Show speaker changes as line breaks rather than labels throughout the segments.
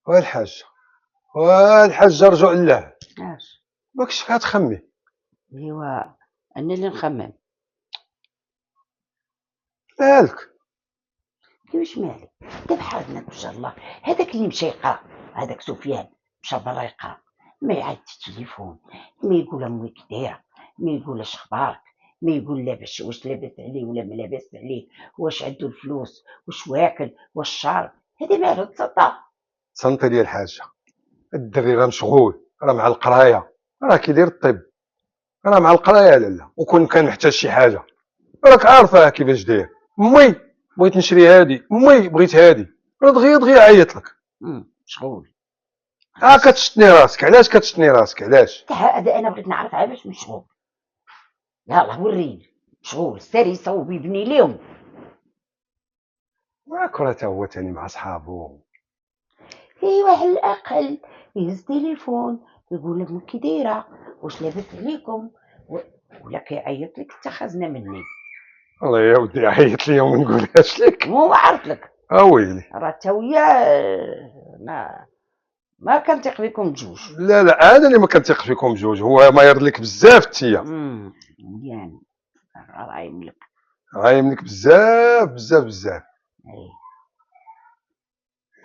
والحاجة والحاجة رجوع الله.
اش
ماكش كتخمي.
ايوا انا اللي نخمم.
مالك؟
كيفاش مالي؟ دابا حالنا ان شاء الله. هذاك اللي مشى يقرا، هذاك سفيان مشى برا يقرا، ما يعيط التليفون، ما يقول امي كي دايره، ما يقول اش اخبارك، ما يقول لاباس واش لاباس عليه ولا ما لاباس عليه، واش عنده الفلوس، واش واكل، واش شارب. هذه مالو تصدق.
تصنتي لي الحاجة، الدري راه مشغول، راه مع القراية، راه كيدير الطب، راه مع القراية لالا. وكون كان محتاج شي حاجة راك عارفة كيفاش داير. امي بغيت نشري هادي، امي بغيت هادي، راه دغيا يعيط لك.
مشغول.
كتشتني راسك، علاش كتشتني راسك علاش؟
هذا انا بغيت نعرف علاش مشغول. يلاه وريني. مشغول ساري صوبي بني ليهم.
راه تا هو تاني مع صحابو.
ايوا على الاقل يهز تليفون يقول لهم كي دايره، واش لاباس عليكم، ولا كيعيط لك اتخذنا مني.
الله يا ودي عيط لي وما نقولهاش لك.
مو عرفت لك
ويلي.
راه تا ويا ما كنثق فيكم بجوج.
لا لا، انا اللي ما كنثق فيكم بجوج، هو ما يرد لك بزاف تيا.
مزيان. راه يملك.
عايمنك بزاف بزاف بزاف.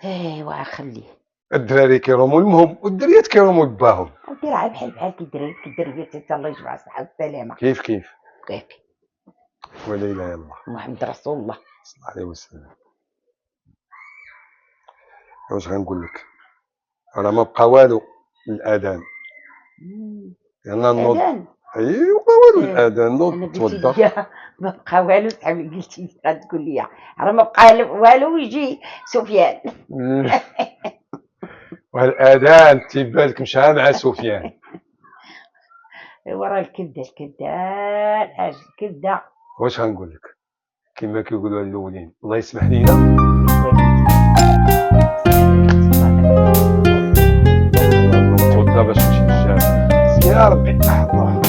ايوا خليه.
الدراري كيروموا لامهم والدريات كيروموا لباهم.
ودي راه بحال كي الدريات الله يجمع الصحه والسلامه.
كيف كيف.
كيفي.
ولا اله الا الله
محمد رسول الله
صلى الله عليه وسلم. واش غنقول لك، راه ما بقى والو الاذان. يلا نوض.
اذان.
ايوا والو الاذان، نوض توضا.
ما بقى والو. صاحبي قلتي تقول لي راه ما بقى والو ويجي سفيان.
والاذان تيبان لك مشى مع سفيان.
ورا الكبده الحاج الكبده.
واش غنقول لك، كما كيقولوا الاولين الله يسمح لينا. توضا باش نمشي للجامع. يا ربي الله.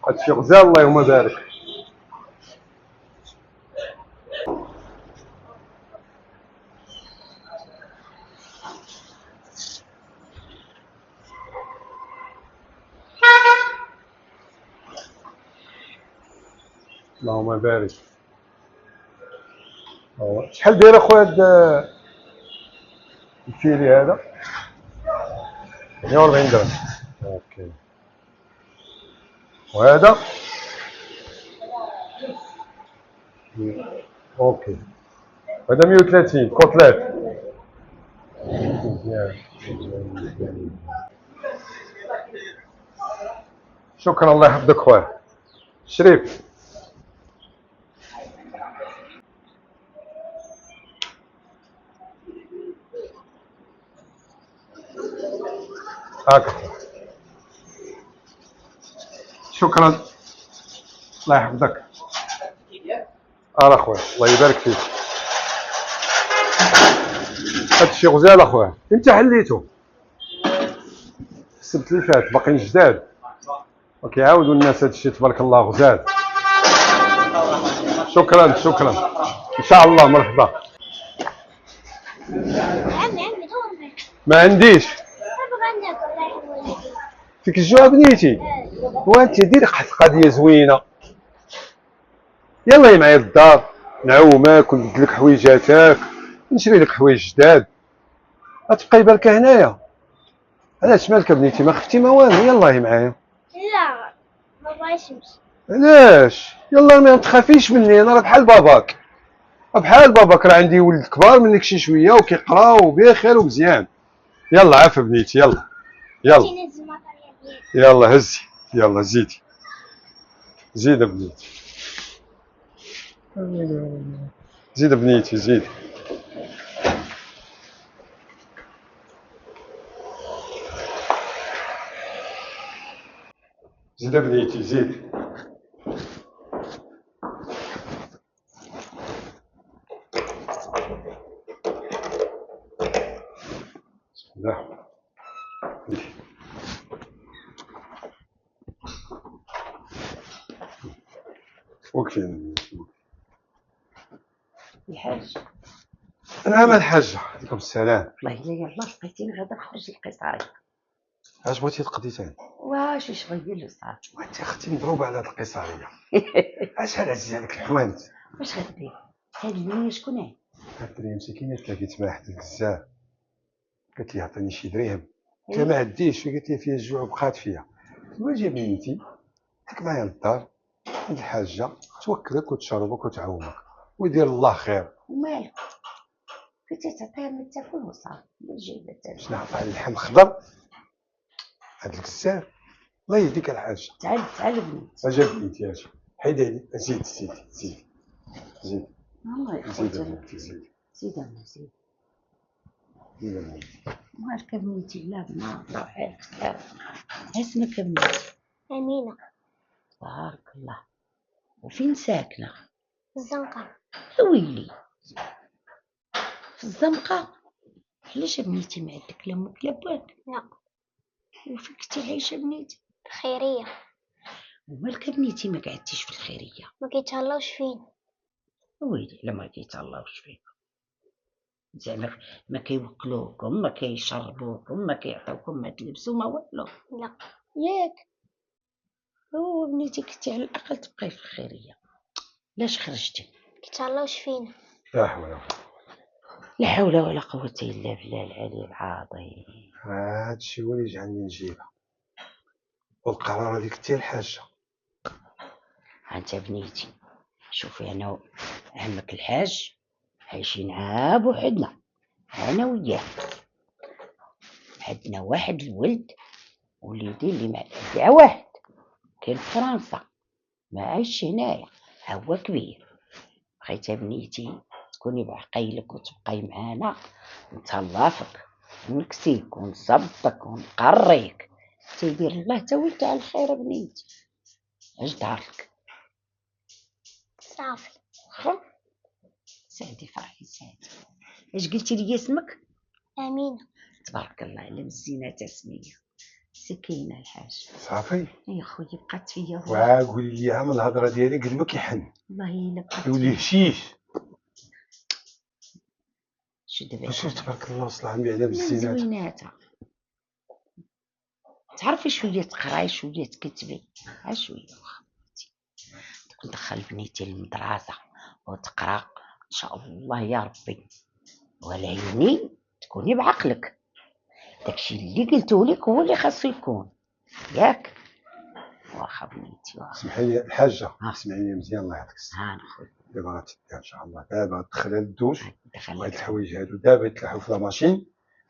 هادشي غزال اللهم بارك. اللهم بارك. شحال داير اخويا هاد الفيلي هذا؟ 140 درهم. اوكي. وهذا؟ اوكي. هذا 130 كوتلات. مزيان. شكرا الله يحفظك خويا شريف. هاك شكرا الله يحفظك. خويا الله يبارك فيك. هادشي غزال اخويا. انت حليتو السبت اللي فات، باقيين جداد وكيعاودوا الناس هادشي تبارك الله غزال. شكرا شكرا ان شاء الله. مرحبا. ما عنديش. فيك الجوع بنيتي. وانت دير قضيه زوينه. يلا معايا للدار نعومك ونبدل لك حويجاتك ونشري لك حوايج جداد. غتبقاي بالك هنايا. علاش مالك بنيتي، ما خفتي ما والو؟ يلا معايا.
لا ما بغيتش نمشي.
علاش؟ يلا ما تخافيش مني، انا راه بحال باباك. بحال باباك، راه عندي ولد كبار منك شي شويه وكيقرا وبخير ومزيان. يلا عافا بنيتي يلا. يلا يلا هزي. يلا زيدي. زيد بنيتي. زيد بنيتي زيد. زيد بنيتي زيد. بسم الله. وكفي.
الحاج
نعم الحاجة، عليكم السلام.
والله إلا يلا لقيتيني غادا نخرج القصاري.
اش بغيتي تقضي تاني؟
واش شغل صار.
وانت اختي مضروبة على هاد القصارية. اش عزيز عليك الحوانت؟
واش غدير هاد الدنيا شكون هي؟
هاد الدريه مسكينة تلاقيت معاه حدا بزاف، قالت لي عطيني شي دراهم، قلت لها ما عنديش، قالت لي فيها الجوع بقات فيها. ما جا بنيتي ديك معايا للدار عند الحاجة توكلك وتشربك وتعاونك ويدير الله خير.
ومالك كنتي تعطيها ما تاكل وصافي ما جايبه حتى
باش نعطيها اللحم خضر هاد الكسار. الله يهديك الحاجة.
تعال بنيت.
اجا بنيتي اجي حيدها لي. زيد زيد زيد زيد
الله
زيد
يخوتي
بنيتي زيد
زيد انا زيد.
زيد بنيتي.
مالك بنيتي لا ما روحي لا اسمك بنيتي؟
أمينة.
بارك الله. وفين ساكنة؟
الزنقة.
ويلي في الزنقة. علاش بنيتي ما عندك لا امك لا باك؟
لا.
وفين كنتي عايشة بنيتي؟
الخيرية.
ومالك بنيتي ما قعدتيش في الخيرية؟
ما كيتهلاوش فينا.
ويلي لا ما كيتهلاوش فيك زعما ما كيوكلوكم ما كيشربوكم ما كيعطيوكم ما تلبسوا ما والو؟
لا.
ياك هو بنيتي كنتي على الاقل تبقاي في الخيريه. لاش خرجتي؟
كيتهلاوش فينا.
لا حول ولا قوة.
لا حول ولا قوه الا بالله العلي العظيم.
هادشي هو اللي جعلني نجيبها، والقرار هذيك حتى الحاجة.
انت بنيتي شوفي انا عمك الحاج عايشين عا بوحدنا انا وياه. عندنا واحد الولد وليدي اللي مع كاع واحد كاين في فرنسا ما عايش هنايا هو كبير. بغيتي بنيتي تكوني بعقيلك وتبقاي معانا نتهلافك ونكسيك ونصبطك ونقريك تيدير الله تا ولد على الخير بنيتي. اش دارك؟
صافي.
خا سعدي فرحي سعدي. اش قلتي لي اسمك؟
أمينة.
تبارك الله على مزينة تسمية سكينة الحاج.
صافي.
يا خويا بقات فيا
وعا قولي لي من الهضرة ديالي قلبك يحن
والله الا بقات
يولي
فيا.
هشيش.
شو دابا
باش تبارك الله وصل عمي على
من
بالزينات.
زويناتها تعرفي شويه تقراي شويه تكتبي ها شويه واخا ندخل بنيتي للمدرسه وتقرا ان شاء الله يا ربي والعيني تكوني بعقلك. داكشي اللي قلتولك هو اللي خاصو يكون ياك. واخا بنيتي واخا.
اسمحي لي الحاجة اسمعي لي مزيان الله يعطيك الصحة.
ها خويا
دابا غتدير ان شاء الله، دابا تدخلها للدوش
دخل
وهاد الحوايج هادو دابا يتلحوا في لاماشين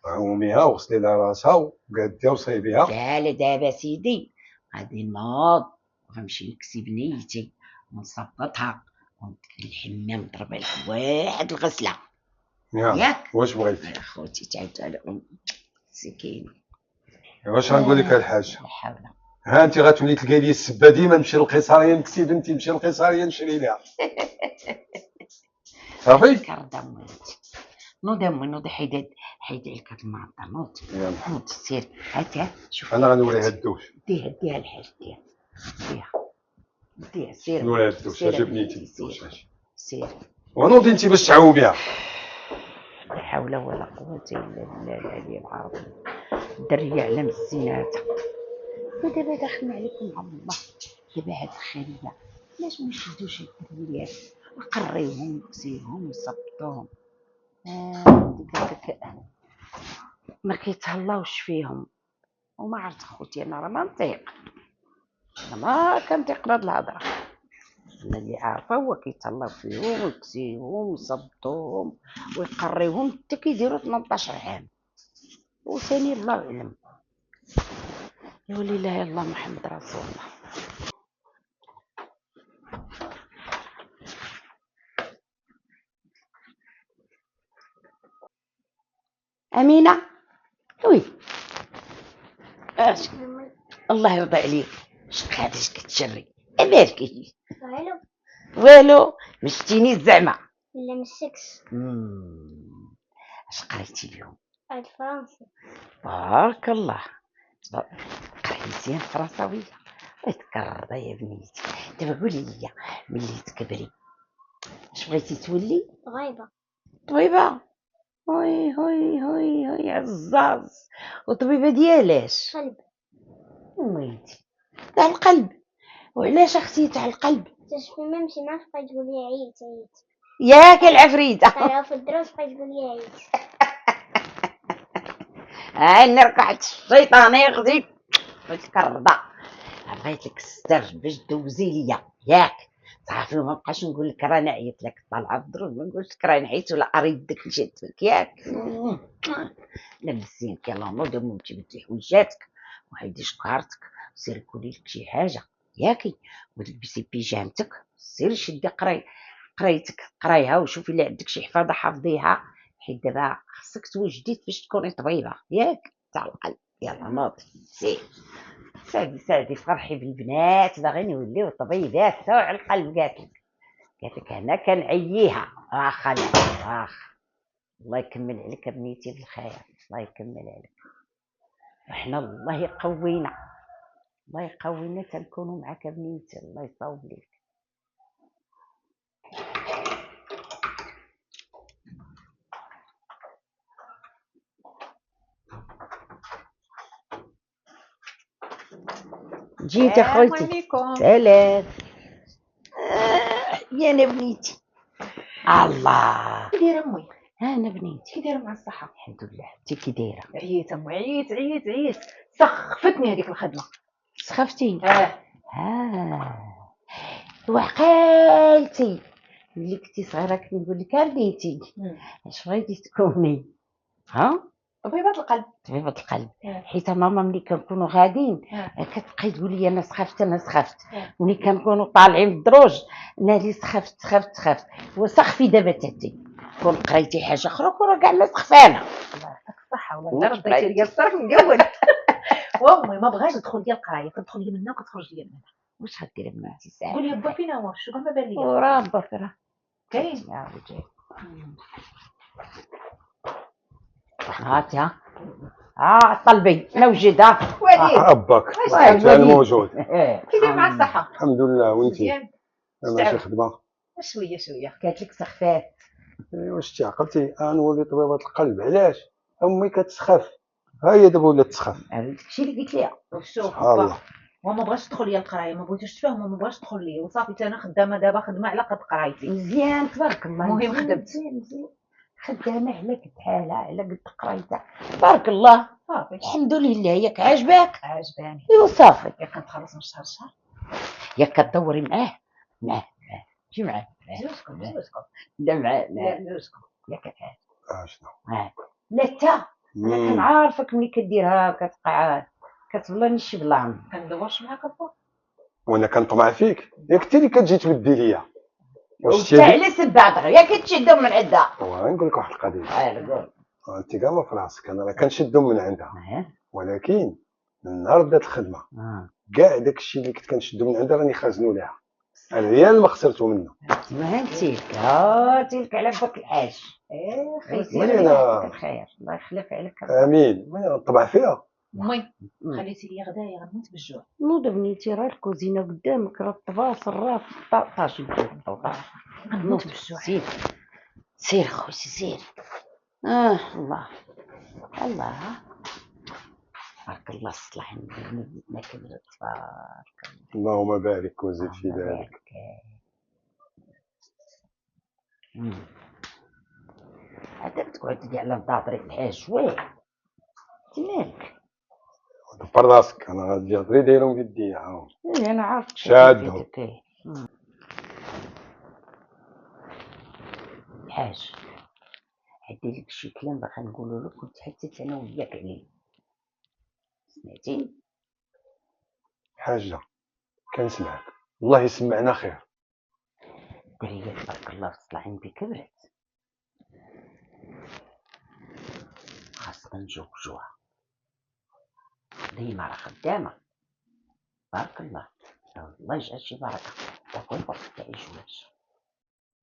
عوميها وغسلي لها راسها وقاديها وصايبيها.
لا دابا سيدي غادي نوض وغنمشي نكسي بنيتي ونصبطها وندخل الحمام نضرب لها واحد الغسله ياك.
واش بغيتي؟
يا خوتي تعبت على ام سكينه.
واش غنقول لك الحاجة؟
لا حول.
ها انت غتولي تلقاي لي السبه ديما نمشي للقيصريه نكسي بنتي نمشي للقيصريه نشري لها. صافي
كرد امواتي نوض امي نوض حيد عليك هاد المعطى نوض نوض سير هاتها شوف
انا غنوريها الدوش.
ديها الحاج ديها سير
نوريها الدوش. اجا بنيتي الدوش
سير
ونوضي انت باش تعوميها.
لا حول ولا قوة إلا بالله العلي العظيم. الدرية على مزيناتها ودابا داخلين عليكم مع الله. دابا هاد الخلية علاش ما نشدوش الدريات نقريوهم نكسيوهم ونصبطوهم ديك ما كيتهلاوش فيهم. وما عرفت خوتي انا راه ما نطيق انا ما كنطيق بهاد الهضره. انا اللي عارفه هو كيتهلاو فيهم ويكسيوهم ويصبطوهم ويقريوهم حتى كيديروا 18 عام وثاني الله اعلم. يا ولي لا اله الا الله محمد رسول الله. امينه وي اش الله يرضى عليك شقاداش كتشري مالك؟
والو.
والو ما شتينيش زعما.
لا من السكس.
اش قريتي اليوم؟
الفرنسي.
بارك الله. قري مزيان الفرنساويه. تكرر يا بنيتي. دابا قولي لي ملي تكبري اش بغيتي تولي؟
غايبة.
طبيبه؟ هوي هوي هوي هوي عزاز. وطبيبه ديالاش؟
قلب.
ويلتي تاع القلب. وعلاش اختي تاع القلب؟
تشفي ما نمشي معاك بقى تقول لي عييت عييت.
ياك العفريته.
طالعة في الدروس بقى تقول لي عييت.
هاي نرقعت الشيطان ياخذك متكرده. بغيت لك السر باش دوزي ليا ياك صافي. ما بقاش نقول لك راني عييت لك طالعه في الدروس، ما نقولش لك راني عييت ولا اريدك نشدك ياك. لبسينك يلا نوضي ممتي بدي حويجاتك وهيدي شكارتك. سيري كولي لك شي حاجه ياكي ولبسي بيجامتك. سيري شدي قرايتك قرايها وشوفي اللي عندك شي حفاظه حافظيها، حيت دابا خصك توجدي باش تكوني طبيبه ياك تاع القلب. يلا نوضي سير سعدي فرحي بالبنات باغيين يوليو طبيبات تاع القلب. قالت لك هنا كنعييها واخا واخا. الله يكمل عليك بنيتي بالخير، الله يكمل عليك. وحنا الله يقوينا، الله يقوينا تنكونوا معاك بنيتي. الله يصاوب ليك. جيت اخويتي.
عليكم.
سلام. يا انا بنيتي. الله
كي دايره امي؟
انا بنيتي
كي دايره مع الصحه؟
الحمد لله. انت كي دايره؟
عييت امي، عييت سخفتني هذيك الخدمه.
سخفتي؟
اه
وعقلتي ملي كنتي صغيره كنت نقول لك بنيتي اش بغيتي تكوني؟ ها
طبيبه القلب.
طبيبة القلب. حيت ماما ملي كنكونوا غاديين كتبقاي تقول لي انا سخفت. ملي كنكونوا طالعين بالدروج نادي سخفت وسخفي دابا تاتي كون قريتي حاجه اخرى كون كاع الناس سخفانه.
الله يعطيك الصحه والله رديتي لي الصرف مقود. وامي ما بغاش تدخل لي القرايه، كتدخل لي منها وكتخرج لي منها.
واش غديري منها سي سعد؟
قولي با فينا هو الشغل ما بان ليا.
وراه باك راه
كاين.
يا وجهي هاتي طلبي نوجدها
اباك
وليد.
كان موجود.
كي داير مع الصحه؟
الحمد لله. وانت؟
مزيان.
ماشي خدمه؟
شويه
قالت لك سخفات.
واش تعقلتي نولي طبيبه القلب؟ علاش؟ امي كتسخف، ها هي دابا ولات تسخف.
داكشي اللي قلت ليها.
شوف
سبحان الله.
وما بغاش تدخل لي القرايه، ما بغيتش تفهم، ما بغاش تدخل لي وصافي. حتى انا خدامه دابا خدمه على قد قرايتي.
مزيان تبارك الله.
المهم خدمت.
مزيان خدامه على قد حالها على قد قرايتها تبارك الله.
صافي
الحمد لله. ياك عجبك؟
عجباني.
ايوا صافي.
ياك كنتخلص من شهر لشهر.
ياك كدوري معاه جي معاه
زوجكم
لا معاه
لا زوجكم.
ياك تعال
شنو؟
لا تا انا كنعرفك ملي كديرها كتبقى كتبلاني الشبلان.
كندورش معاك با.
وانا كنطمع فيك، ياك انت اللي كتجي تودي ليا. واش
تا على سبعتك ياك تشدهم من عندها.
نقول لك واحد القضيه.
قول.
انت كاع ما في راسك، انا راه كنشدهم من عندها، ولكن من نهار بدات الخدمه كاع داكشي اللي كنت كنشدو من عندها راني خازنو ليها، الريال ما خسرته منه.
ما هانتيك على باك الحاج. خيتي الخير الله يخليك عليك.
امين. نطبع فيها.
المهم خليتي لي غدايا غنموت بالجوع.
نوض بنيتي راه الكوزينه قدامك، راه الطباص راه طاجي
غنموت بالجوع.
سير خوتي سير. الله بارك الله. الصلاح ما كبرت تبارك
اللهم بارك وزد في ذلك.
عاد تقعد تدي على الضاطري الحاج شويه انت مالك؟
دبر راسك، انا غادي غير دايرهم بيديا ها.
انا عرفت
شادهم.
الحاج عندي لك شي كلام باغي نقولو لك كنت حتى انا وياك عليه، سمعتي؟
حاجه كنسمعك، الله يسمعنا خير.
الدريه تبارك الله في الصلاح عندي كبرت، خاصنا نزوجوها. ديما راه خدامه بارك الله. الله يجعل شي بركه. وكون فرصه تاع الجواز.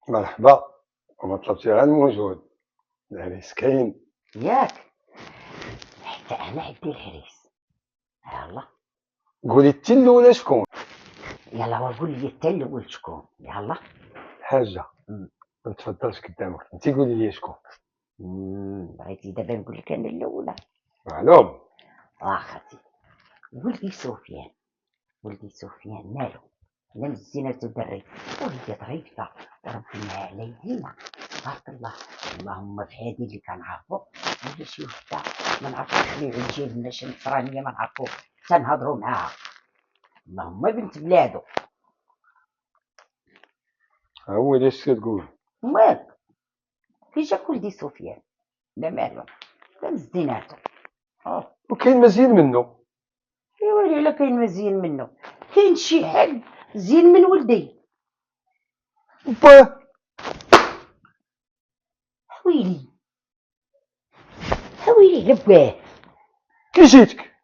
مرحبا. وما طلبتي غير الموجود، العريس كاين.
ياك حتى انا عندي العريس. يلا
قولي انت الاولى شكون؟
يلا وقول لي انت الاول شكون. يلا
الحاجه
مم.
ما تفضلش قدامك، انت قولي لي شكون.
بغيتي دابا نقول لك انا الاولى.
معلوم.
اخاتي ولدي سفيان. ولدي سفيان مالو لا مزيناتو دري ولدي ضعيفه وربنا على يدينا بارك الله. اللهم في هذه اللي كنعرفو ولا شي وحده ما نعرفوش اللي عجيب لنا شي نصرانيه ما نعرفو تنهضروا معاها. اللهم بنت بلادو.
هو علاش كتقول؟
مالك كي جاك ولدي سفيان لا مالو لا مزيناتو.
وكاين مزيان منه.
ايوا لا كاين مزيان منه. كاين شي حد زين من ولدي.
باه
ويلي ويلي لباه.
كي جيتك؟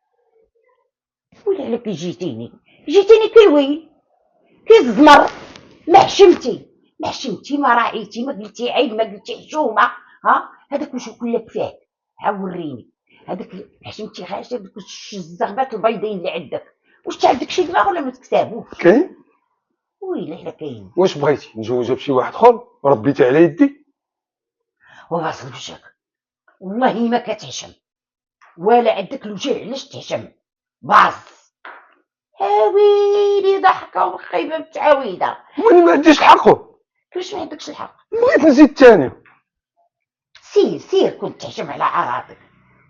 ويلي على كي جيتيني كالويل كي الزمر. ما حشمتي ما راعيتي ما قلتي عيب ما قلتي حشومه. هذاك واش نقول لك فيه. وريني هذاك حشمتي خاشه دوك الزغبات البيضين اللي عندك. واش عندك شي دماغ ولا ما تكتابوش؟
كاين.
ويلي على كاين.
واش بغيتي نجوزها بشي واحد اخر ربيتي على يدي؟
وباصل وجهك والله ما كتحشم ولا عندك الوجه علاش تحشم. باص ويلي ضحكه وخيبه متعاوده.
وانا ما عنديش الحق.
كيفاش ما عندكش الحق؟
بغيت نزيد تاني.
سير كنت تحشم على عراضك.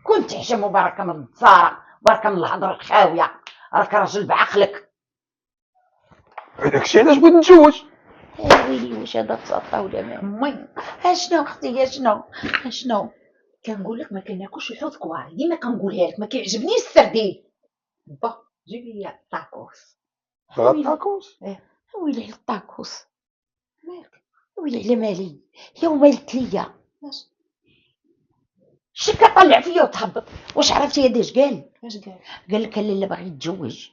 كنت تحشم وبركه من الزارة بركه من الهضره الخاويه. راك راجل بعقلك.
هذاك الشيء علاش بغيت نتزوج.
ويلي واش هذا تسطى ولا ما
امي
اشنو اختي اشنو
كنقول لك ما كناكلش الحوت كواري، ديما كنقولها لك ما كيعجبنيش السردين. با جيب لي طاكوس.
غطاكوس.
ويلي على الطاكوس. مالك ويلي على مالي يا ومالت ليا. شكا طلع فيا وتهبط. واش عرفتي هاداش قال؟
اش قال؟
قال لك لا باغي يتزوج.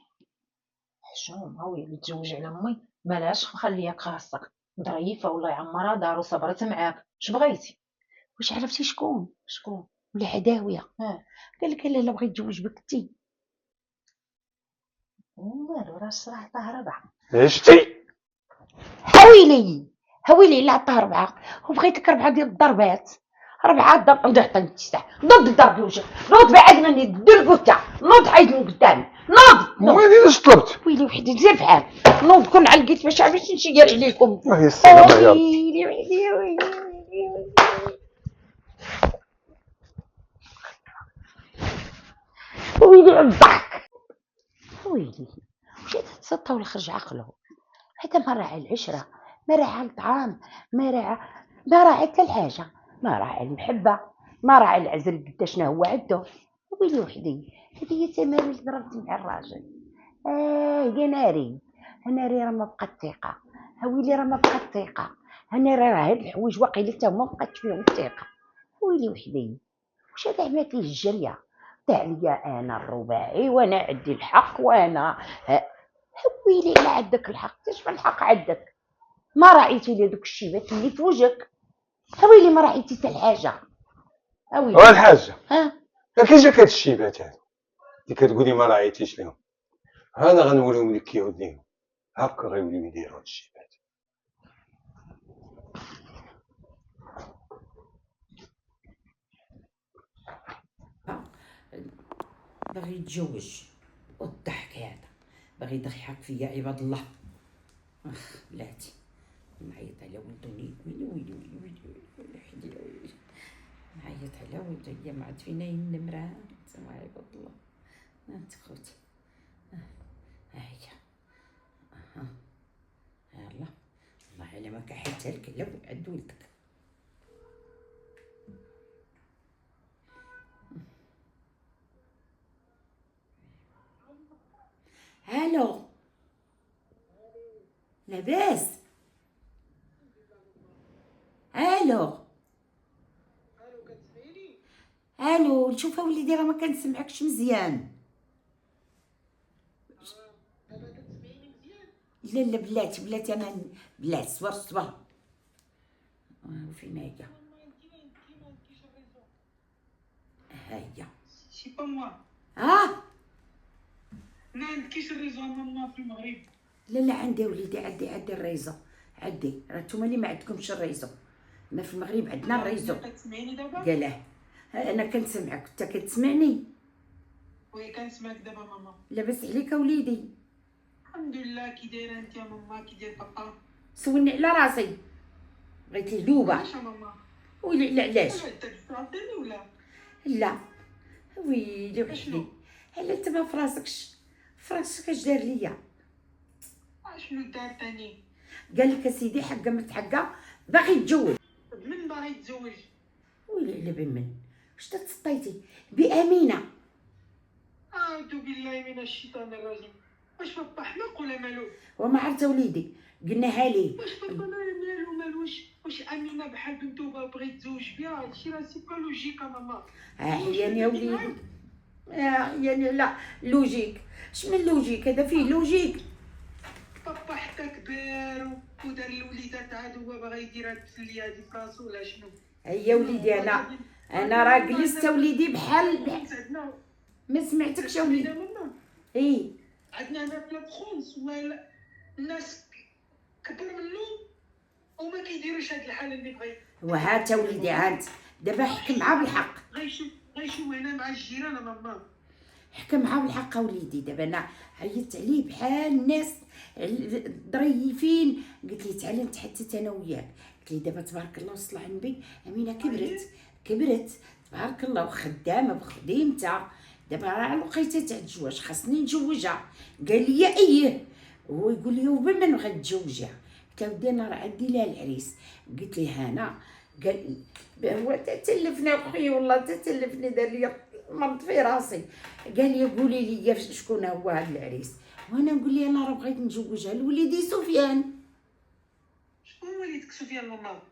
حشوم هو يتزوج على امي مالاش خليك خاصك ظريفه والله يعمرها دار وصبرت معاك. اش بغيتي؟
واش عرفتي شكون
شكون؟
ولا عداويه؟ قال لك لا باغي يتزوج بك انتي.
والله راه صراحه ربع.
عشتي
هاويلي على عطاه 4 وبغيتك 4 ديال الضربات. 4 ضرب عطيني تستح نوض ضرب وجهك نوض بعد مني دير قلت نوض حيد من قدامي نوض.
وين علاش طلبت؟
ويلي وحدي دير بحال نوض كون علقيت باش عرفتي نشير عليكم.
هي السلامه يلا.
ويلي على الضحك. ويلي مشيت تسطى ولا خرج عقله. هذا ما راعي العشرة ما راعي الطعام ما راعي حتى الحاجة. ما راعي المحبة ما راعي العزل قداش هو عنده. ويلي وحدي هذه هي التمارين اللي ضربت مع الراجل. يا ناري ناري راه ما بقات الثقة. ويلي راه ما بقات الثقة. راه هاد الحوايج واقيلا حتى هما ما بقاتش فيهم الثقة. ويلي وحدي واش هذا عملت ليه الجرية تاع ليا انا الرباعي وانا عندي الحق وانا ويلي لا عندك الحق. كيفاش الحق عندك؟ ما راعيتي لي دوك الشيبات اللي في وجهك. ويلي ما راعيتي حتى الحاجه. ويلي
الحاجه كي جاك هاد الشيبات هادو اللي كتقولي ما راعيتيش لهم، انا غنوريهم لك كي وديهم هكا غيوليو يديروا هاد الشيبات.
باغي يتزوج والضحك هذا باغي يضحك فيا عباد الله. بلاتي نعيط على ولدو ويلي حدي نعيط على ولدو هي ما عاد فينا النمرة نتوما عباد الله. خوتي هيا يلا والله على ما كحيتها لك لا عند ولدك. الو لاباس؟ الو نشوف وليدي راه ما كنسمعكش مزيان. لا لا بلاتي بلاتي انا بلات صبر صبر. فين هي؟ ها هي.
سي با موا. ما عندكيش الريزو ماما في المغرب؟
لا لا عندي وليدي، عندي الريزو، عندي. راه نتوما اللي ما عندكمش الريزو. ما في المغرب عندنا الريزو.
كتسمعيني دابا؟
قالاه. انا كنسمعك، انت كتسمعني؟
وي كنسمعك دابا ماما.
لاباس عليك وليدي؟
الحمد لله. كي دايره انت يا ماما؟ كي داير بابا؟
سولني على راسي، بغيت اللوبه.
علاش يا ماما؟
ويلي لا علاش؟
علاش تعطيني ولا؟
لا ويلي وحدي. على انت ما فراسكش، فراسك اش دار ليا؟
شنو دار تاني؟
قال لك اسيدي حقه متحقه باغي يتزوج.
من باغي يتزوج؟
ويلي على بمن واش تسطيتي بامينه؟
اعوذ بالله من الشيطان الرجيم. واش بابا حماق ولا مالو؟
وما عرفت وليدي قلناها ليه.
واش بابا مالو واش امينه بحال بنتو بغا يتزوج بها؟ هادشي راه سي با لوجيك ماما.
يعني يا وليدي يعني لا لوجيك. اش من لوجيك؟ هذا فيه لوجيك؟
بابا حتى كبر ودار الوليدات عاد هو باغي يدير هاد التسليه هادي فراسو ولا شنو؟
هيا وليدي انا راه جلست وليدي بحال ما سمعتكش يا وليدي. ايه
عندنا هنا في لافرونس الناس كبر منو وما كيديروش هاد الحاله اللي بغيت.
وهات وليدي عاد دابا حكم معاه بالحق.
غيشوف هنا مع الجيران ماما.
حكم معاه بالحق وليدي. دابا انا عيطت عليه بحال الناس ظريفين، قلت لي تعالي نتحدث انا وياك. قلت لي دابا تبارك الله وصلى على النبي امينه كبرت تبارك الله وخدامه بخديمتها. دابا راه الوقيته تاع الزواج خاصني نتزوجها. قال لي ايه، هو يقول لي وبمن غتزوجها؟ قلت له ودي انا راه عندي لها العريس. قلت لي هنا. قال هو تتلفني اخويا والله تتلفني، دار لي مرض في راسي. قال لي قولي لي شكون هو هذا العريس، وانا نقول لي انا راه بغيت نتزوجها لوليدي سفيان.
شكون وليدك سفيان ماما؟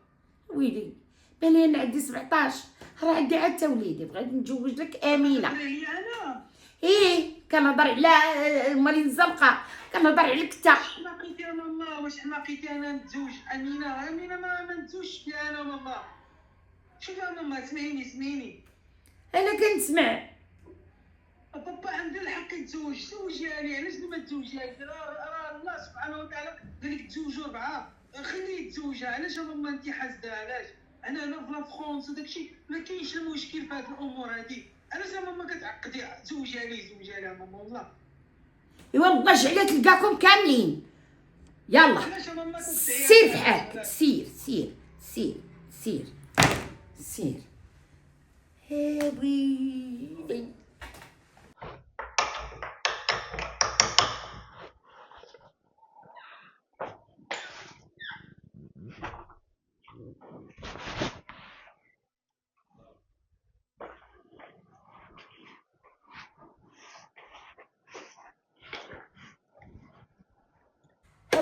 ويلي بالي انا عندي 17 راه عندي عاد وليدي بغيت نتزوج لك امينه.
لي انا؟
ايه كنهضر على مالي الزنقه، كنهضر عليك انت.
حماقيتي يا ماما. واش حماقيتي انا نتزوج امينه ما نتزوجش بها انا ماما. شوفي يا ماما سمعيني.
انا كنسمع.
بابا عنده الحق يتزوج، زوجيها لي. علاش ما تزوجيهاش؟ راه الله سبحانه وتعالى قال لك تزوجوا 4. خليه يتزوجها. علاش يا ماما انت حاسده؟ علاش انا في لافرونس وداكشي ما كاينش المشكل في هاد الامور هادي؟ علاش يا ماما كتعقدي؟ زوجيها لي ماما والله.
ايوا الله جعلها تلقاكم كاملين. يلا
علاش يا ماما
سير في حالك، سير. يا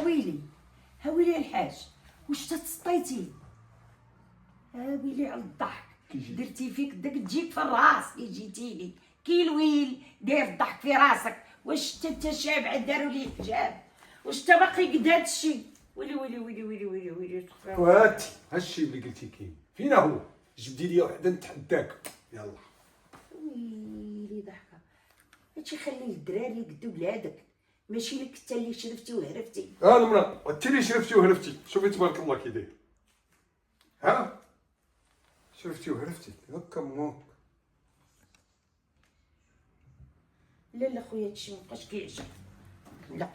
ويلي. هاويلي الحاج واش تسطيتي؟ هاويلي على الضحك درتي فيك داك تجيك في الراس اللي جيتيني كيلويل داير الضحك في راسك. واش انت شابعه داروا لي حجاب؟ واش انت باقي قد هادشي؟ ويلي
وهاتي هادشي اللي قلتي كاين فين هو؟ جبدي لي وحده نتحداك. يلا
ويلي ضحكه. هادشي خليه الدراري قدو بلادك، ماشي لك انت اللي شرفتي وهرفتي.
المرا انت اللي شرفتي وهرفتي. شوفي تبارك الله كي داير. ها شرفتي وهرفتي هكا موك.
لا خويا هادشي مابقاش كيعجب. لا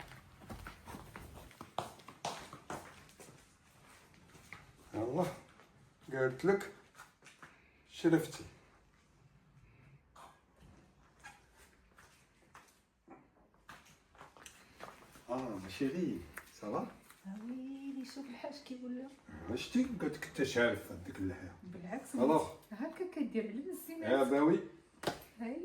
يلا قالت لك شرفتي. شيري صافا.
ويلي شوف الحاج كيقول لها.
شتي قلت لك انت شارف هذيك اللحيه.
بالعكس
الوغ
هكا كدير على الزينات.
يا باوي.
هاي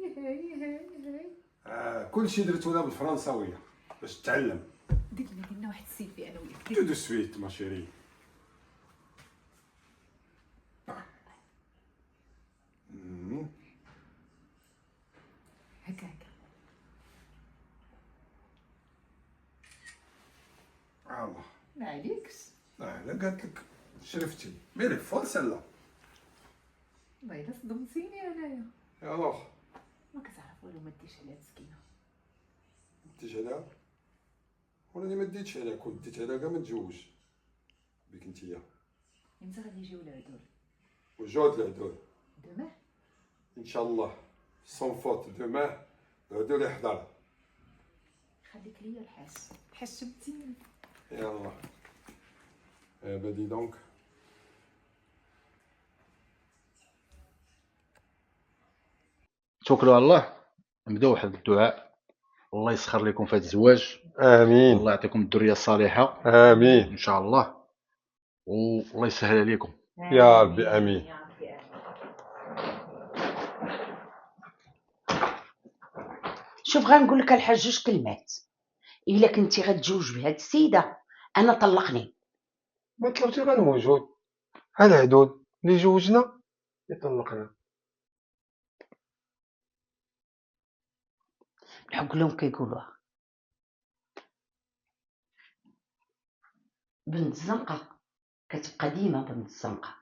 كلشي درتو انا بالفرنساويه باش تتعلم.
درنا واحد السيلفي انا وياك.
تو دو سويت ما شيري.
هكا ما عليكش.
لا قالت لك شرفتي ميري فول سلا.
والله الا صدمتيني انايا.
يلاه
ما كتعرف والو، ما ديش عليها مسكينه.
ديت عليها ولاني ما ديتش عليها، كنت ديت عليها كاع ما نتزوج بك انتيا.
امتى غادي يجيو العدول؟
وجود العدول
دماه.
ان شاء الله سون فوت دوماه العدول يحضر.
خليك ليا الحاس، حشمتيني.
يلا بدي دونك.
توكلوا على الله، نبداو واحد الدعاء. الله يسخر لكم في هذا الزواج،
امين
والله يعطيكم الذريه الصالحه
امين
ان شاء الله، والله يسهل عليكم.
يا ربي امين.
يا ربي امين.
شوف غنقول لك الحاج جوج كلمات. الا كنتي غتجوج بهاد السيده انا طلقني.
ما طلبتي غير موجود ها العدول اللي جوجنا يطلقنا.
الحق لهم كيقولوها بنت الزنقه كتبقى ديما بنت الزنقه.